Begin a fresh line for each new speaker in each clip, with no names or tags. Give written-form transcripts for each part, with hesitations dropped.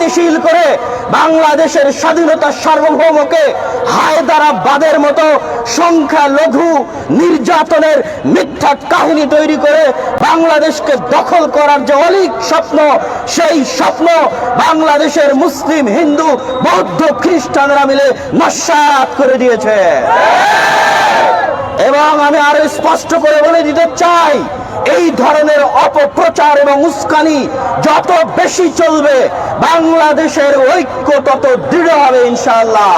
স্থিতিশীল করে বাংলাদেশের স্বাধীনতা সার্বভৌমকে হায়দারাবাদের মতো সংখ্যালঘু নির্যাতনের মিথ্যা কাহিনী তৈরি করে বাংলাদেশকে দখল করার যে অলীক স্বপ্ন, সেই স্বপ্ন বাংলাদেশের মুসলিম, হিন্দু, বৌদ্ধ, খ্রিস্টানরা মিলে নস্যাৎ করে দিয়েছে। এবং আমি আরো স্পষ্ট করে বলে দিতে চাই, এই ধরনের অপপ্রচার এবং উস্কানি যত বেশি চলবে, বাংলাদেশের ঐক্য তত দৃঢ় হবে ইনশাআল্লাহ।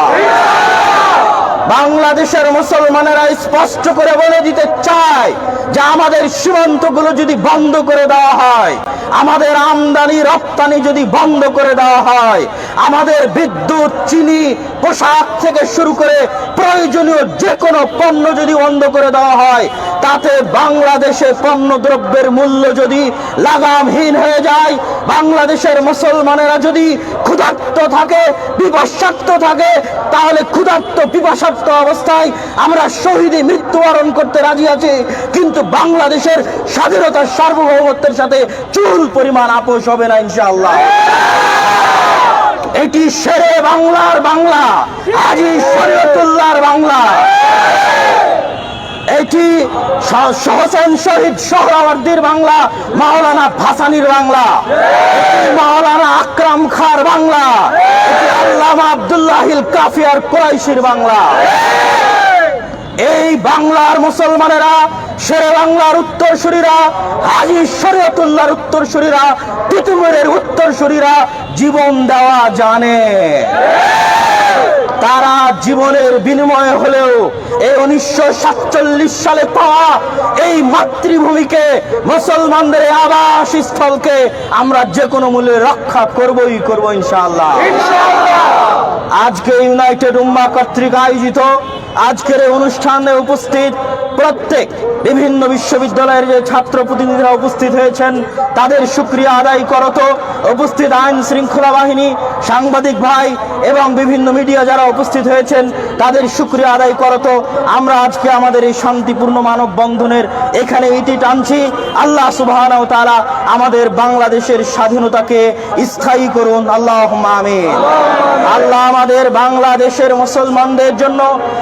বাংলাদেশের মুসলমানেরা স্পষ্ট করে বলে দিতে চায় যে আমাদের সীমান্তগুলো যদি বন্ধ করে দেওয়া হয়, আমাদের আমদানি রপ্তানি যদি বন্ধ করে দেওয়া হয়, আমাদের বিদ্যুৎ, চিনি, পোশাক থেকে শুরু করে প্রয়োজনীয় যে কোনো পণ্য যদি বন্ধ করে দেওয়া হয়, তাতে বাংলাদেশে পণ্য দ্রব্যের মূল্য যদি লাগামহীন হয়ে যায়, বাংলাদেশের মুসলমানেরা যদি ক্ষুধার্ত থাকে, পিপাসার্ত থাকে, তাহলে ক্ষুধার্ত পিপাসার্ত অবস্থায় আমরা শহীদে মৃত্যুবরণ করতে রাজি আছি, কিন্তু বাংলাদেশের স্বাধীনতার সার্বভৌমত্বের সাথে চুল পরিমাণ আপোষ হবে না ইনশাআল্লাহ। এটি শেরে বাংলার বাংলা, হাজী শরীয়তুল্লাহর বাংলা, এটি হোসেন শহীদ সোহরাওয়ার্দীর বাংলা, মাওলানা ভাসানীর বাংলা, মাওলানা আকরাম খাঁর বাংলা, আল্লামা আব্দুল্লাহিল কাফিয়ার কুরাইশির বাংলা। এই বাংলার মুসলমানেরা, শেরে বাংলার উত্তরসূরিরা, হাজী শরীয়তুল্লাহর উত্তরসূরিরা, তিতুমিরের উত্তরসূরিরা জীবন দেওয়া জানে। তারা জীবনের বিনিময়ে হলেও এই 1947 সালে পাওয়া এই মাতৃভূমিকে, মুসলমানদের আবাস স্থলকে আমরা যে কোনো মূল্যে রক্ষা করবই করব ইনশাআল্লাহ। আজকে ইউনাইটেড উম্মাহ কর্তৃক আয়োজিত আজকের এই অনুষ্ঠানে উপস্থিত প্রত্যেক বিভিন্ন বিশ্ববিদ্যালয়ের যে ছাত্র প্রতিনিধিরা উপস্থিত হয়েছেন, তাদের শুকরিয়া আদায় করত। উপস্থিত আইন শৃঙ্খলা বাহিনী, সাংবাদিক ভাই এবং বিভিন্ন মিডিয়া যারা উপস্থিত হয়েছেন, তাদের শুকরিয়া আদায় করত। আমরা আজকে আমাদের এই শান্তিপূর্ণ মানববন্ধনের এখানে ইতি টানছি। আল্লাহ সুবহানাহু ওয়া তাআলা আমাদের বাংলাদেশের স্বাধীনতাকে স্থায়ী করুন, আল্লাহুম্মা আমিন। আল্লাহ আমাদের বাংলাদেশের মুসলমানদের জন্য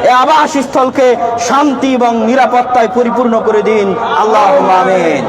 এই আবাসস্থলকে শান্তি এবং নিরাপত্তায় পরিপূর্ণ করে দিন, আল্লাহুম্মা আমিন।